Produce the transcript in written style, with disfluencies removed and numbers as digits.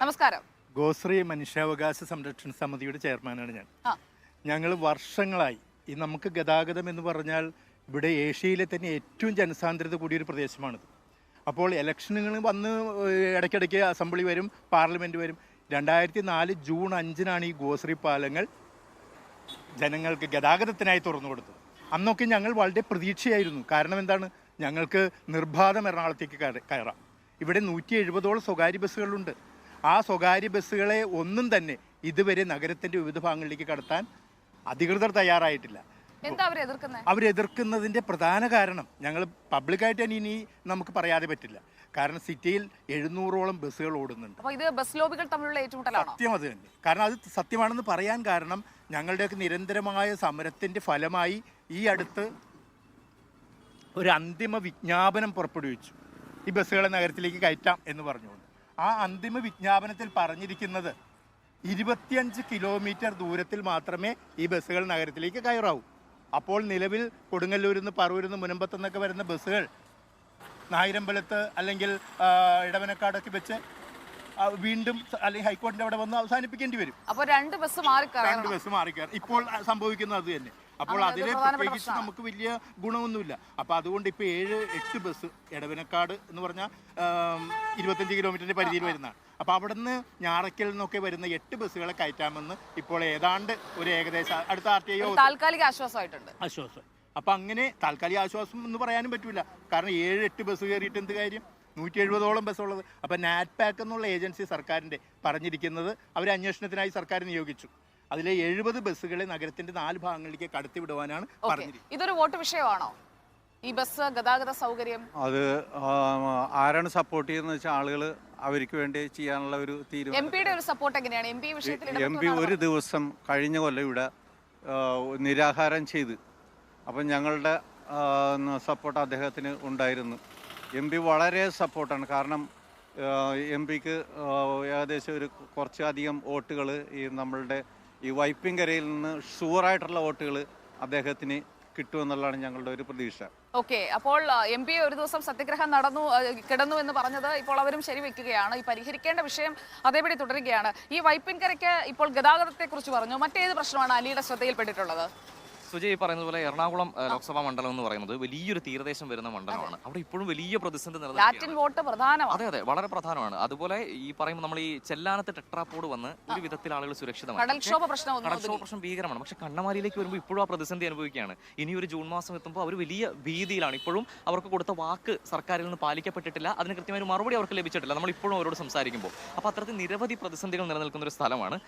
നമസ്കാരം. ഗോശ്രീ മനുഷ്യാവകാശ സംരക്ഷണ സമിതിയുടെ ചെയർമാനാണ് ഞാൻ. ഞങ്ങൾ വർഷങ്ങളായി നമുക്ക് ഗതാഗതം എന്ന് പറഞ്ഞാൽ ഇവിടെ ഏഷ്യയിലെ തന്നെ ഏറ്റവും ജനസാന്ദ്രത കൂടിയൊരു പ്രദേശമാണിത്. അപ്പോൾ ഇലക്ഷനുകൾ വന്ന് ഇടയ്ക്കിടയ്ക്ക് അസംബ്ലി വരും, പാർലമെൻറ്റ് വരും. 2004 ജൂൺ 5 ഈ ഗോശ്രീ പാലങ്ങൾ ജനങ്ങൾക്ക് ഗതാഗതത്തിനായി തുറന്നു കൊടുത്തത്. അന്നൊക്കെ ഞങ്ങൾ വളരെ പ്രതീക്ഷയായിരുന്നു. കാരണം എന്താണ്, ഞങ്ങൾക്ക് നിർബാധം എറണാകുളത്തേക്ക് കയറാം. ഇവിടെ 170ഓളം സ്വകാര്യ ബസ്സുകളുണ്ട്. ആ സ്വകാര്യ ബസ്സുകളെ ഒന്നും തന്നെ ഇതുവരെ നഗരത്തിൻ്റെ വിവിധ ഭാഗങ്ങളിലേക്ക് കടത്താൻ അധികൃതർ തയ്യാറായിട്ടില്ല. അവരെതിർക്കുന്നതിൻ്റെ പ്രധാന കാരണം ഞങ്ങൾ പബ്ലിക്കായിട്ട് ഇനി നമുക്ക് പറയാതെ പറ്റില്ല. കാരണം സിറ്റിയിൽ 700ഓളം ബസ്സുകൾ ഓടുന്നുണ്ട്. സത്യം അത് തന്നെ. കാരണം അത് സത്യമാണെന്ന് പറയാൻ കാരണം ഞങ്ങളുടെയൊക്കെ നിരന്തരമായ സമരത്തിൻ്റെ ഫലമായി ഈ അടുത്ത് ഒരു അന്തിമ വിജ്ഞാപനം പുറപ്പെടുവിച്ചു. ഈ ബസ്സുകളെ നഗരത്തിലേക്ക് കയറ്റാം എന്ന് പറഞ്ഞുകൊണ്ട്. ആ അന്തിമ വിജ്ഞാപനത്തിൽ പറഞ്ഞിരിക്കുന്നത് 25 കിലോമീറ്റർ ദൂരത്തിൽ മാത്രമേ ഈ ബസ്സുകൾ നഗരത്തിലേക്ക് കയറാവൂ. അപ്പോൾ നിലവിൽ കൊടുങ്ങല്ലൂരിൽ നിന്ന്, പറവൂരിൽ നിന്ന്, മുനമ്പത്തു നിന്നൊക്കെ വരുന്ന ബസ്സുകൾ നായരമ്പലത്ത് അല്ലെങ്കിൽ ഇടവനക്കാടൊക്കെ വെച്ച് വീണ്ടും അല്ലെങ്കിൽ ഹൈക്കോടതിയുടെ അവിടെ വന്ന് അവസാനിപ്പിക്കേണ്ടി വരും. അപ്പോൾ രണ്ട് ബസ് മാറിക്കയറും. ഇപ്പോൾ സംഭവിക്കുന്നത് അത് തന്നെ. അപ്പോൾ അതിലെ പ്രത്യേകിച്ച് നമുക്ക് വലിയ ഗുണമൊന്നുമില്ല. അപ്പോൾ അതുകൊണ്ട് ഇപ്പോൾ 7-8 ബസ് ഇടവനക്കാട് എന്ന് പറഞ്ഞാൽ 25 കിലോമീറ്ററിൻ്റെ പരിധിയിൽ വരുന്നതാണ്. അപ്പോൾ അവിടെ നിന്ന് ഞാറയ്ക്കൽ നിന്നൊക്കെ വരുന്ന 8 ബസ്സുകളെ കയറ്റാമെന്ന് ഇപ്പോൾ ഏതാണ്ട് ഒരു ഏകദേശം അടുത്ത താൽക്കാലിക ആശ്വാസമായിട്ടുണ്ട്. ആശ്വാസം. അപ്പം അങ്ങനെ താൽക്കാലിക ആശ്വാസം എന്ന് പറയാനും പറ്റില്ല. കാരണം 7-8 ബസ് കയറിയിട്ട് എന്ത് കാര്യം? 170ഓളം ബസ്സുള്ളത്. അപ്പം നാറ്റ്പാക്ക് എന്നുള്ള ഏജൻസി സർക്കാരിൻ്റെ പറഞ്ഞിരിക്കുന്നത് അവർ അന്വേഷണത്തിനായി സർക്കാർ നിയോഗിച്ചു. അതിലെ 70 ബസ്സുകളെ നഗരത്തിന്റെ 4 ഭാഗങ്ങളിലേക്ക് കടത്തിവിടുവാനാണ് പറഞ്ഞിരിക്കുന്നത്. ഇതൊരു വോട്ട് വിഷയമാണോ ഈ ബസ് ഗതാഗത സൗകര്യം? അത് ആരാണ് സപ്പോർട്ട് ചെയ്യുന്നത് വെച്ചാൽ ആളുകൾ അവർക്ക് വേണ്ടി ചെയ്യാനുള്ള ഒരു തീരുമാനം. എംപിയുടെ ഒരു സപ്പോർട്ട് എങ്ങനെയാണ്? എംപി ഒരു ദിവസം കഴിഞ്ഞ കൊല്ലം ഇവിടെ നിരാഹാരം ചെയ്ത്, അപ്പം ഞങ്ങളുടെ സപ്പോർട്ട് അദ്ദേഹത്തിന് ഉണ്ടായിരുന്നു. എംപി വളരെ സപ്പോർട്ടാണ്. കാരണം എംപിക്ക് ഏകദേശം ഒരു കുറച്ചധികം വോട്ടുകൾ ഈ നമ്മളുടെ ഈ വൈപ്പിൻകരയിൽ നിന്ന് ഷുവറായിട്ടുള്ള വോട്ടുകൾ അദ്ദേഹത്തിന് കിട്ടുമെന്നുള്ളതാണ് ഞങ്ങളുടെ ഒരു പ്രതീക്ഷ. ഓക്കെ, അപ്പോൾ എംപി ഒരു ദിവസം സത്യഗ്രഹം കിടന്നു എന്ന് പറഞ്ഞത് ഇപ്പോൾ അവരും ശരിവെക്കുകയാണ്. ഈ പരിഹരിക്കേണ്ട വിഷയം അതേപടി തുടരുകയാണ്. ഈ വൈപ്പിൻകരയ്ക്ക് ഇപ്പോൾ ഗതാഗതത്തെ കുറിച്ച് പറഞ്ഞു. മറ്റേത് പ്രശ്നമാണ് അലിയുടെ ശ്രദ്ധയിൽപ്പെട്ടിട്ടുള്ളത്? സുജയ് പറയുന്നത് പോലെ എറണാകുളം ലോക്സഭാ മണ്ഡലം എന്ന് പറയുന്നത് വലിയൊരു തീരദേശം വരുന്ന മണ്ഡലമാണ്. അവിടെ ഇപ്പോഴും വലിയ പ്രതിസന്ധി നിലനിൽക്കുകയാണ്. അതെ, വളരെ പ്രധാനമാണ്. അതുപോലെ ഈ പറയുമ്പോൾ നമ്മൾ ഈ ചെല്ലാനത്ത് ടെട്രാപോഡ് വന്ന് ഒരു വിധത്തിൽ ആളുകൾ സുരക്ഷിതമാണ്. കടൽക്ഷോഭ പ്രശ്നം ഭീകരമാണ്. പക്ഷെ കണ്ണമാലിയിലേക്ക് വരുമ്പോൾ ഇപ്പോഴും ആ പ്രതിസന്ധി അനുഭവിക്കുകയാണ്. ഇനി ഒരു ജൂൺ മാസം എത്തുമ്പോൾ അവർ വലിയ ഭീതിയിലാണ്. ഇപ്പോഴും അവർക്ക് കൊടുത്ത വാക്ക് സർക്കാരിൽ നിന്ന് പാലിക്കപ്പെട്ടിട്ടില്ല. അതിന് കൃത്യമായ മറുപടി അവർക്ക് ലഭിച്ചിട്ടില്ല. നമ്മൾ ഇപ്പോഴും അവരോട് സംസാരിക്കുമ്പോൾ അപ്പോൾ അത്തരത്തിൽ നിരവധി പ്രതിസന്ധികൾ നിലനിൽക്കുന്ന ഒരു സ്ഥലമാണ്.